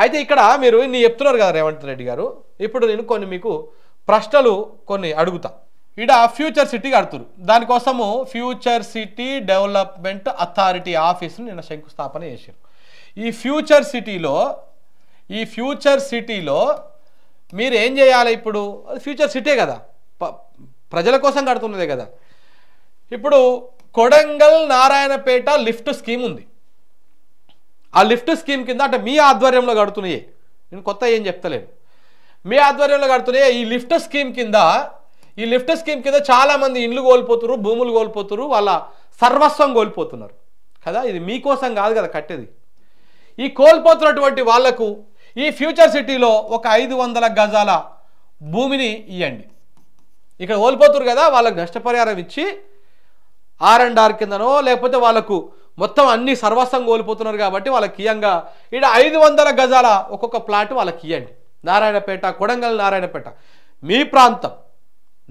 అయితే ఇక్కడ మీరు ఇన్ని చెప్తున్నారు కదా రేవంత్ రెడ్డి గారు, ఇప్పుడు నేను మీకు ప్రశ్నలు కొన్ని అడుగుతా. ఇక్కడ ఫ్యూచర్ సిటీ కడుతురు, దానికోసము ఫ్యూచర్ సిటీ డెవలప్మెంట్ అథారిటీ ఆఫీస్ను నిన్న శంకుస్థాపన చేశారు. ఈ ఫ్యూచర్ సిటీలో మీరు ఏం చేయాలి? ఇప్పుడు ఫ్యూచర్ సిటీ కదా, ప్రజల కోసం కడుతున్నదే కదా. ఇప్పుడు కొడంగల్ నారాయణపేట లిఫ్ట్ స్కీమ్ ఉంది. ఆ లిఫ్ట్ స్కీమ్ కింద అంటే మీ ఆధ్వర్యంలో కడుతున్నాయే, నేను కొత్త ఏం చెప్తలేను, మీ ఆధ్వర్యంలో కడుతున్నాయే ఈ లిఫ్ట్ స్కీమ్ కింద చాలామంది ఇండ్లు కోల్పోతున్నారు, భూములు కోల్పోతున్నారు, వాళ్ళ సర్వస్వం కోల్పోతున్నారు కదా. ఇది మీకోసం కాదు కదా కట్టేది. ఈ కోల్పోతున్నటువంటి వాళ్లకు ఈ ఫ్యూచర్ సిటీలో ఒక 500 గజాల భూమిని ఇవ్వండి. ఇక్కడ కోల్పోతున్నారు కదా, వాళ్ళకి నష్టపరిహారం ఇచ్చి R&R కిందనో లేకపోతే వాళ్ళకు మొత్తం అన్ని సర్వస్వం కోల్పోతున్నారు కాబట్టి వాళ్ళకి ఇయ్యంగా ఇక్కడ 500 గజాల ఒక్కొక్క ప్లాట్ వాళ్ళకి ఇవ్వండి. నారాయణపేట, కొడంగల్ నారాయణపేట మీ ప్రాంతం,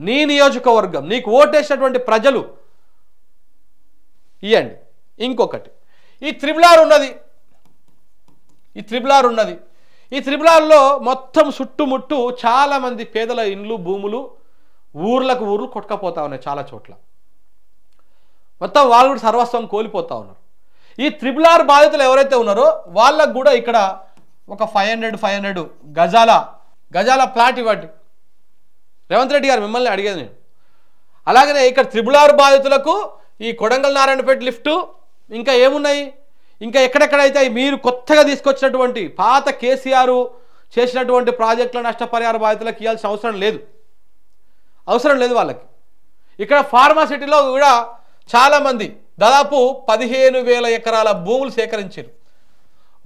నీ నియోజకవర్గం, నీకు ఓటేసినటువంటి ప్రజలు ఇవ్వండి. ఇంకొకటి ఈ త్రిబుల్ ఉన్నది. ఈ త్రిబుల్ ఆర్లో మొత్తం చుట్టుముట్టు చాలామంది పేదల ఇండ్లు, భూములు, ఊర్లకు ఊర్లు కొట్టుకపోతా ఉన్నాయి. చాలా చోట్ల మొత్తం వాళ్ళు కూడా సర్వస్వం కోల్పోతా ఉన్నారు. ఈ త్రిబుల్ ఆర్ బాధితులు ఎవరైతే ఉన్నారో వాళ్ళకు కూడా ఇక్కడ ఒక 500 గజాల ప్లాట్ ఇవ్వండి. రేవంత్ రెడ్డి గారు మిమ్మల్ని అడిగేది నేను. అలాగనే ఇక్కడ త్రిబుల్ ఆర్ బాధితులకు ఈ కొడంగల్ నారాయణపేట లిఫ్టు, ఇంకా ఏమున్నాయి, ఇంకా ఎక్కడెక్కడైతే మీరు కొత్తగా తీసుకొచ్చినటువంటి పాత కేసీఆర్ చేసినటువంటి ప్రాజెక్టుల నష్టపరిహార బాధితులకు ఇవ్వాల్సిన అవసరం లేదు వాళ్ళకి. ఇక్కడ ఫార్మాసిటీలో కూడా చాలామంది దాదాపు 15,000 ఎకరాల భూములు సేకరించారు.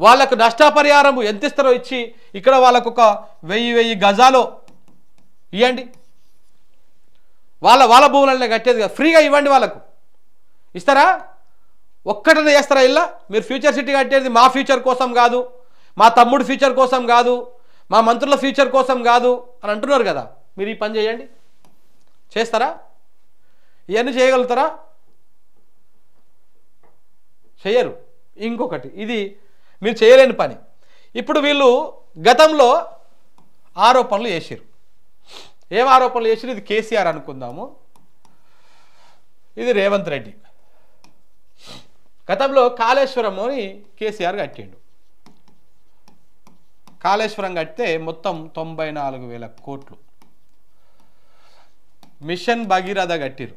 వాళ్ళకు నష్టపరిహారం ఎంత ఇస్తారో ఇచ్చి ఇక్కడ వాళ్ళకు ఒక 1000 గజాలు ఇవ్వండి. వాళ్ళ భూములనే కట్టేది కదా, ఫ్రీగా ఇవ్వండి. వాళ్ళకు ఇస్తారా? ఒక్కటనే చేస్తారా? ఇలా మీరు ఫ్యూచర్ సిటీ కట్టేది మా ఫ్యూచర్ కోసం కాదు, మా తమ్ముడు ఫ్యూచర్ కోసం కాదు, మా మంత్రుల ఫ్యూచర్ కోసం కాదు అని అంటున్నారు కదా. మీరు ఈ పని చేయండి. చేస్తారా? ఇవన్నీ చేయగలుగుతారా? చేయరు. ఇంకొకటి, ఇది మీరు చేయలేని పని. ఇప్పుడు వీళ్ళు గతంలో ఆరోపణలు చేశారు. ఏం ఆరోపణలు చేశారు? ఇది కేసీఆర్ అనుకుందాము, ఇది రేవంత్ రెడ్డి. గతంలో కాళేశ్వరం అని కేసీఆర్ కట్టిండు. కాళేశ్వరం కడితే మొత్తం 94,000 కోట్లు. మిషన్ భగీరథ కట్టిరు.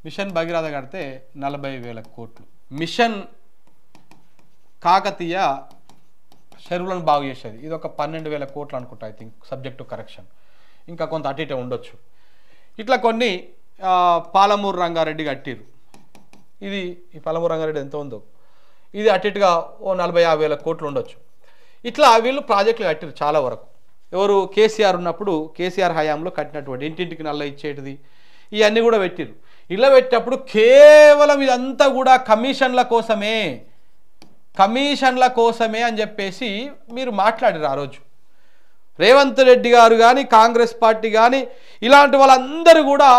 మిషన్ భగీరథ కడితే 40,000 కోట్లు. మిషన్ కాకతీయ చెరువులను బాగు చేసేది, ఇది ఒక 12,000 కోట్లు అనుకుంటా, I think, subject to correction, ఇంకా కొంత అటు ఇటే ఉండొచ్చు. ఇట్లా కొన్ని పాలమూరు రంగారెడ్డి కట్టిరు. ఇది ఈ పాలమూరు రంగారెడ్డి ఎంత ఉందో ఇది అటు ఇటుగా ఓ 40,000-50,000 కోట్లు ఉండొచ్చు. ఇట్లా వీళ్ళు ప్రాజెక్టులు కట్టిరు చాలా వరకు. ఎవరు? కేసీఆర్ ఉన్నప్పుడు, కేసీఆర్ హయాంలో కట్టినటువంటి ఇంటింటికి నల్ల ఇచ్చేటిది ఇవన్నీ కూడా పెట్టిరు. ఇలా పెట్టినప్పుడు కేవలం ఇదంతా కూడా కమిషన్ల కోసమే అని చెప్పేసి మీరు మాట్లాడారు ఆ రోజు. రేవంత్ రెడ్డి గారు కానీ, కాంగ్రెస్ పార్టీ కానీ, ఇలాంటి వాళ్ళందరూ కూడా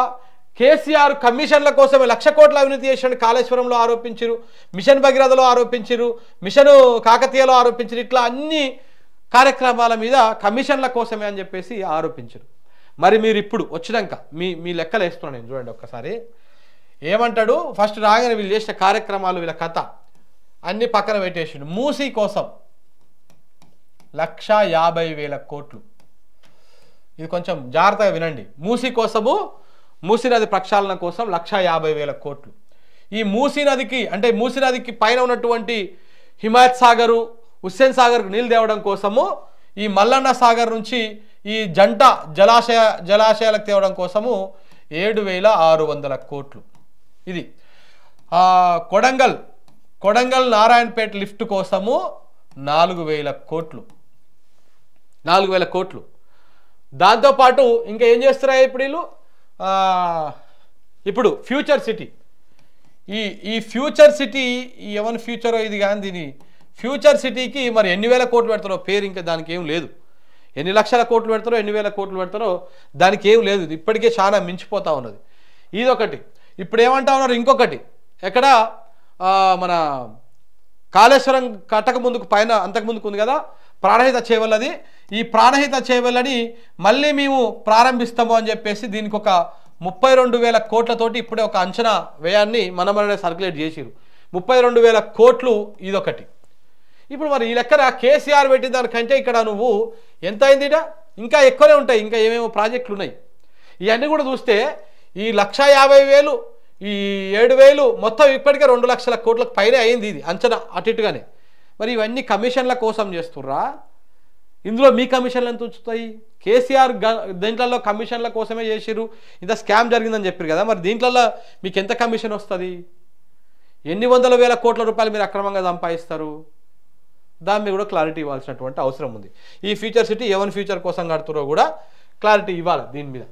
కేసీఆర్ కమిషన్ల కోసమే 1,00,000 కోట్ల అవినీతి చేసిన కాళేశ్వరంలో ఆరోపించారు, మిషన్ భగీరథలో ఆరోపించారు, మిషన్ కాకతీయలో ఆరోపించారు. ఇట్లా అన్ని కార్యక్రమాల మీద కమిషన్ల కోసమే అని చెప్పేసి ఆరోపించారు. మరి మీరు ఇప్పుడు వచ్చినాక మీ లెక్కలు వేస్తున్నాను నేను, చూడండి ఒక్కసారి. ఏమంటాడు? ఫస్ట్ రాగానే వీళ్ళు చేసిన కార్యక్రమాలు, వీళ్ళ కథ అన్ని పక్కన పెట్టేసిండు. మూసీ కోసం 1,50,000 కోట్లు. ఇది కొంచెం జాగ్రత్తగా వినండి. మూసీ కోసము, మూసీ నది ప్రక్షాళన కోసం 1,50,000 కోట్లు. ఈ మూసీ నదికి అంటే మూసీ నదికి పైన ఉన్నటువంటి హిమాయత్ సాగరు, హుస్సేన్ సాగర్కు నీళ్ళు తేవడం కోసము, ఈ మల్లన్న సాగర్ నుంచి ఈ జంట జలాశయాలకు తేవడం కోసము 7,600 కోట్లు. ఇది కొడంగల్ నారాయణపేట లిఫ్ట్ కోసము 4,000 కోట్లు. 4,000 కోట్లు. దాంతోపాటు ఇంకా ఏం చేస్తున్నాయి ఇప్పుడు వీళ్ళు? ఇప్పుడు ఫ్యూచర్ సిటీ, ఈ ఫ్యూచర్ సిటీ ఎవరి ఫ్యూచరో ఇది కానీ, దీని ఫ్యూచర్ సిటీకి మరి ఎన్ని వేల కోట్లు పెడతారో పేరు ఇంకా దానికి ఏం లేదు. ఎన్ని లక్షల కోట్లు పెడతారో, ఎన్ని వేల కోట్లు పెడతారో దానికి ఏం లేదు. ఇప్పటికే చాలా మించిపోతూ ఉన్నది. ఇదొకటి. ఇప్పుడు ఏమంటా ఉన్నారు? ఇంకొకటి, ఎక్కడ మన కాళేశ్వరం కట్టక ముందుకు పైన అంతకు ముందుకు ఉంది కదా ప్రాణహిత చేవెళ్ళది, ఈ ప్రాణహిత చేవెళ్ళని మళ్ళీ మేము ప్రారంభిస్తాము అని చెప్పేసి దీనికి ఒక 32,000 కోట్లతోటి ఇప్పుడే ఒక అంచనా వ్యయాన్ని మనమనే సర్క్యులేట్ చేసిరు. 32,000 కోట్లు ఇదొకటి. ఇప్పుడు మరి ఈ లెక్కన కేసీఆర్ పెట్టిన దానికంటే ఇక్కడ నువ్వు ఎంత అయిందిట, ఇంకా ఎక్కువనే ఉంటాయి, ఇంకా ఏమేమో ప్రాజెక్టులు ఉన్నాయి. ఇవన్నీ కూడా చూస్తే ఈ 150,000 ఈ 7,000 మొత్తం ఇప్పటికే 2 లక్షల కోట్లకు పైనే అయింది ఇది అంచనా అటు ఇటుగానే. మరి ఇవన్నీ కమిషన్ల కోసం చేస్తుర్రా? ఇందులో మీ కమిషన్లు ఎంత ఉంచుతాయి? కేసీఆర్ దీంట్లో కమిషన్ల కోసమే చేసిరు, ఇంత స్కామ్ జరిగిందని చెప్పారు కదా, మరి దీంట్లో మీకు ఎంత కమిషన్ వస్తుంది? ఎన్ని వందల వేల కోట్ల రూపాయలు మీరు అక్రమంగా సంపాదిస్తారు? దాని మీద కూడా క్లారిటీ ఇవ్వాల్సినటువంటి అవసరం ఉంది. ఈ ఫ్యూచర్ సిటీ ఎవరి ఫ్యూచర్ కోసం కడుతురో కూడా క్లారిటీ ఇవ్వాలి దీని మీద.